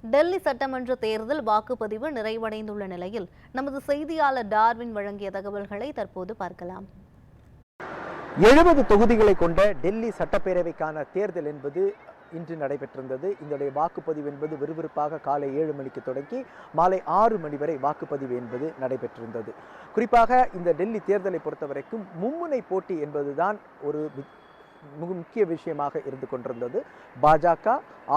டெல்லி சட்டமன்ற தேர்தல் வாக்குப்பதிவு நிறைவடைந்துள்ள நிலையில் நமது செய்தியாளர் டார்வின் வழங்கிய தகவல்களை தற்போது பார்க்கலாம். 70 தொகுதிகளை கொண்ட டெல்லி சட்டப்பேரவைக்கான தேர்தல் என்பது இன்று நடைபெற்றிருந்தது. இதனுடைய வாக்குப்பதிவு என்பது விறுவிறுப்பாக காலை 7 மணிக்கு தொடங்கி மாலை 6 மணி வரை வாக்குப்பதிவு என்பது நடைபெற்றிருந்தது. குறிப்பாக இந்த டெல்லி தேர்தலை பொறுத்தவரைக்கும் மும்முனை போட்டி என்பதுதான் ஒரு முக்கிய விஷயமாக இருந்து கொண்டிருந்தது. பாஜக,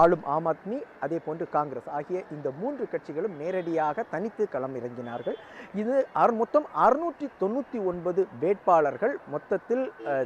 ஆளும் ஆம் ஆத்மி, அதே போன்று காங்கிரஸ் ஆகிய இந்த 3 கட்சிகளும் நேரடியாக தனித்து களம் இறங்கினார்கள். இது மொத்தம் 699 வேட்பாளர்கள் மொத்தத்தில்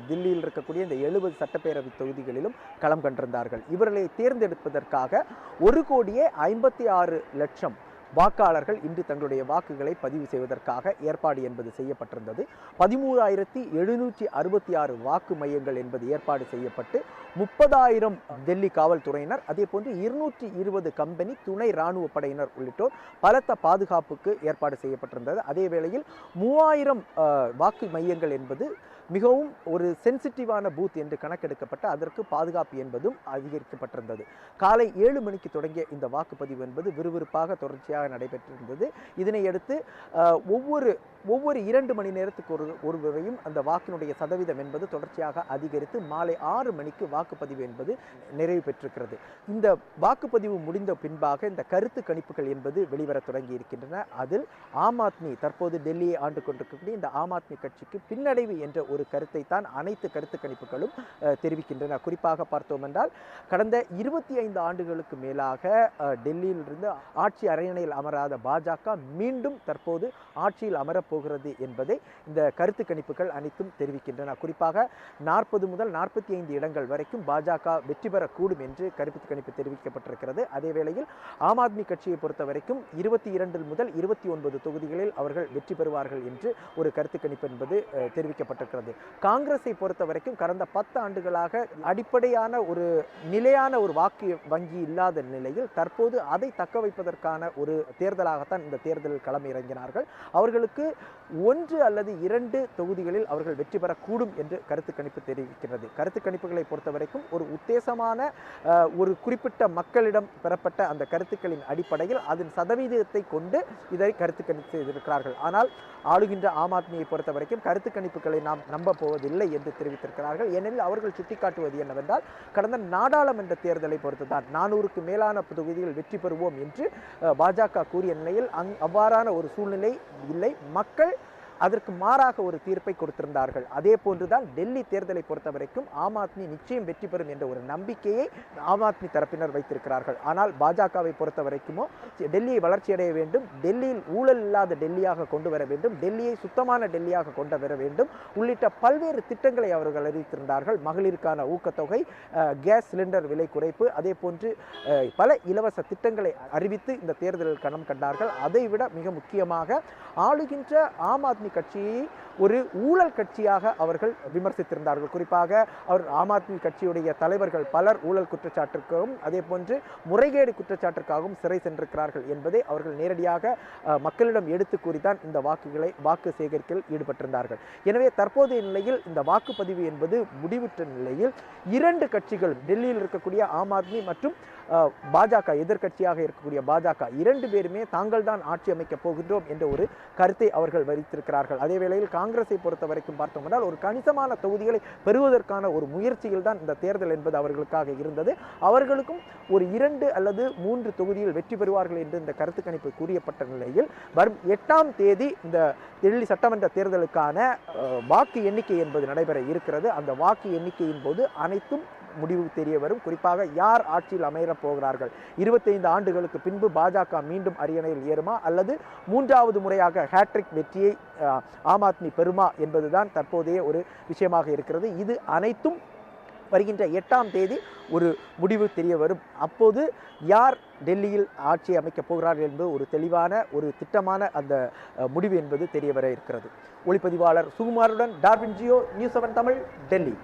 தில்லியில் இருக்கக்கூடிய இந்த 70 சட்டப்பேரவை தொகுதிகளிலும் களம் கண்டிருந்தார்கள். இவர்களை தேர்ந்தெடுப்பதற்காக 1,56,00,000 வாக்காளர்கள் இன்று தங்களுடைய வாக்குகளை பதிவு செய்வதற்காக ஏற்பாடு என்பது செய்யப்பட்டிருந்தது. 13,766 வாக்கு மையங்கள் என்பது ஏற்பாடு செய்யப்பட்டு 30,000 டெல்லி காவல்துறையினர், அதே போன்று 220 கம்பெனி துணை இராணுவ படையினர் உள்ளிட்டோர் பலத்த பாதுகாப்புக்கு ஏற்பாடு செய்யப்பட்டிருந்தது. அதே வேளையில் 3000 வாக்கு மையங்கள் என்பது மிகவும் ஒரு சென்சிட்டிவான பூத் என்று கணக்கெடுக்கப்பட்ட அதற்கு பாதுகாப்பு என்பதும் அதிகரிக்கப்பட்டிருந்தது. காலை 7 மணிக்கு தொடங்கிய இந்த வாக்குப்பதிவு என்பது விறுவிறுப்பாக தொடர்ச்சியாக நடைபெற்றிருந்தது. இதனையடுத்து ஒவ்வொரு 2 மணி நேரத்துக்கு ஒருவரையும் அந்த வாக்கினுடைய சதவீதம் என்பது தொடர்ச்சியாக அதிகரித்து மாலை 6 மணிக்கு வாக்குப்பதிவு என்பது நிறைவு பெற்றிருக்கிறது. இந்த வாக்குப்பதிவு முடிந்த பின்பாக இந்த கருத்து கணிப்புகள் என்பது வெளிவர தொடங்கி இருக்கின்றன. அதில் ஆம் ஆத்மி, தற்போது டெல்லியை ஆண்டு கொண்டிருக்கக்கூடிய இந்த ஆம் ஆத்மி கட்சிக்கு பின்னடைவு என்ற ஒரு கருத்தை தான் அனைத்து கருத்து கணிப்புகளும் தெரிவிக்கின்றன. குறிப்பாக பார்த்தோம் என்றால் கடந்த 25 ஆண்டுகளுக்கு மேலாக டெல்லியிலிருந்து ஆட்சி அரியணையில் அமராத பாஜக மீண்டும் தற்போது ஆட்சியில் அமரப்போகிறது என்பதை இந்த கருத்து கணிப்புகள் அனைத்தும் தெரிவிக்கின்றன. குறிப்பாக 40 முதல் 45 இடங்கள் வரைக்கும் பாஜக வெற்றி பெறக்கூடும் என்று கருத்து கணிப்பு தெரிவிக்கப்பட்டிருக்கிறது. அதே வேளையில் ஆம் ஆத்மி கட்சியை பொறுத்த வரைக்கும் 22 முதல் 29 தொகுதிகளில் அவர்கள் வெற்றி பெறுவார்கள் என்று ஒரு கருத்து கணிப்பு என்பது தெரிவிக்கப்பட்டிருக்கிறது. காங்கிரஸை பொறுத்த வரைக்கும் கடந்த 10 ஆண்டுகளாக அடிப்படையான ஒரு நிலையான ஒரு வாக்கு வங்கி இல்லாத நிலையில் தற்போது அதை தக்க வைப்பதற்கான ஒரு தேர்தலாகத்தான் இந்த தேர்தலில் களம் இறங்கினார்கள். அவர்களுக்கு 1 அல்லது 2 தொகுதிகளில் அவர்கள் வெற்றி பெறக்கூடும் என்று கருத்து கணிப்பு தெரிவிக்கிறது. கருத்து கணிப்புகளை பொறுத்த வரைக்கும் ஒரு உத்தேசமான ஒரு குறிப்பிட்ட மக்களிடம் பெறப்பட்ட அந்த கருத்துக்களின் அடிப்படையில் அதன் சதவீதத்தை கொண்டு இதை கருத்து கணிப்பு செய்திருக்கிறார்கள். ஆனால் ஆளுகின்ற ஆம் ஆத்மியை பொறுத்த வரைக்கும் கருத்து கணிப்புகளை நாம் நம்ப போவதில்லை என்று தெரிவித்திருக்கிறார்கள். ஏனெனில் அவர்கள் சுட்டிக்காட்டுவது என்னவென்றால் கடந்த நாடாளுமன்ற தேர்தலை பொறுத்துதான் 400க்கு மேலான தொகுதியில் வெற்றி பெறுவோம் என்று பாஜக கூறிய நிலையில் அவ்வாறான ஒரு சூழ்நிலை இல்லை. மக்கள் அதற்கு மாறாக ஒரு தீர்ப்பை கொடுத்திருந்தார்கள். அதே போன்றுதான் டெல்லி தேர்தலை பொறுத்த வரைக்கும் ஆம் ஆத்மி நிச்சயம் வெற்றி பெறும் என்ற ஒரு நம்பிக்கையை ஆம் ஆத்மி தரப்பினர் வைத்திருக்கிறார்கள். ஆனால் பாஜகவை பொறுத்த வரைக்குமோ டெல்லியை வளர்ச்சியடைய வேண்டும், டெல்லியில் ஊழல் இல்லாத டெல்லியாக கொண்டு வர வேண்டும், டெல்லியை சுத்தமான டெல்லியாக கொண்டு வர வேண்டும் உள்ளிட்ட பல்வேறு திட்டங்களை அவர்கள் அறிவித்திருந்தார்கள். மகளிருக்கான ஊக்கத்தொகை, கேஸ் சிலிண்டர் விலை குறைப்பு, அதே போன்று பல இலவச திட்டங்களை அறிவித்து இந்த தேர்தலில் களம் கண்டார்கள். அதைவிட மிக முக்கியமாக ஆளுகின்ற ஆம் ஆத்மி கட்சியை ஒரு ஊழல் கட்சியாக அவர்கள் விமர்சித்திருந்தார்கள். குறிப்பாக அவர் ஆம் ஆத்மி கட்சியுடைய தலைவர்கள் பலர் ஊழல் குற்றச்சாட்டிற்காகவும் அதே போன்று முறைகேடு குற்றச்சாட்டிற்காகவும் சிறை சென்றிருக்கிறார்கள் என்பதை அவர்கள் நேரடியாக மக்களிடம் எடுத்து கூறித்தான் இந்த வாக்கு சேகரிப்பில் ஈடுபட்டிருந்தார்கள். எனவே தற்போதைய நிலையில் இந்த வாக்குப்பதிவு என்பது முடிவுற்ற நிலையில் 2 கட்சிகள், டெல்லியில் இருக்கக்கூடிய ஆம் ஆத்மி மற்றும் பாஜக, எதிர்கட்சியாக இருக்கக்கூடிய பாஜக, 2 பேருமே தாங்கள் தான் ஆட்சி அமைக்கப் போகின்றோம் என்ற ஒரு கருத்தை அவர்கள் வைத்திருக்கிறார்கள். அதே வேளையில் காங்கிரஸை பொறுத்த வரைக்கும் பார்த்தோம் என்றால் ஒரு கணிசமான தொகுதிகளை பெறுவதற்கான ஒரு முயற்சியில் தான் இந்த தேர்தல் என்பது அவர்களுக்காக இருந்தது. அவர்களுக்கும் ஒரு 2 அல்லது 3 தொகுதியில் வெற்றி பெறுவார்கள் என்று இந்த கருத்து கணிப்பு கூறியப்பட்ட நிலையில் வரும் 8ஆம் தேதி இந்த டெல்லி சட்டமன்ற தேர்தலுக்கான வாக்கு எண்ணிக்கை என்பது நடைபெற இருக்கிறது. அந்த வாக்கு எண்ணிக்கையின் போது அனைத்தும் முடிவு தெரிய வரும். குறிப்பாக யார் ஆட்சியில் அமையப் போகிறார்கள், 25 ஆண்டுகளுக்கு பின்பு பாஜக மீண்டும் அரியணையில் ஏறுமா அல்லது 3வது முறையாக ஹேட்ரிக் வெற்றியை ஆம் ஆத்மி பெறுமா என்பதுதான் தற்போதைய ஒரு விஷயமாக இருக்கிறது. இது அனைத்தும் வருகின்ற 8ஆம் தேதி ஒரு முடிவு தெரிய வரும். அப்போது யார் டெல்லியில் ஆட்சி அமைக்கப் போகிறார்கள் என்பது ஒரு தெளிவான ஒரு திட்டமான அந்த முடிவு என்பது தெரிய வர இருக்கிறது. ஒளிப்பதிவாளர் சுகுமாருடன் டார்வின் ஜியோ, நியூஸ் 7 தமிழ், டெல்லி.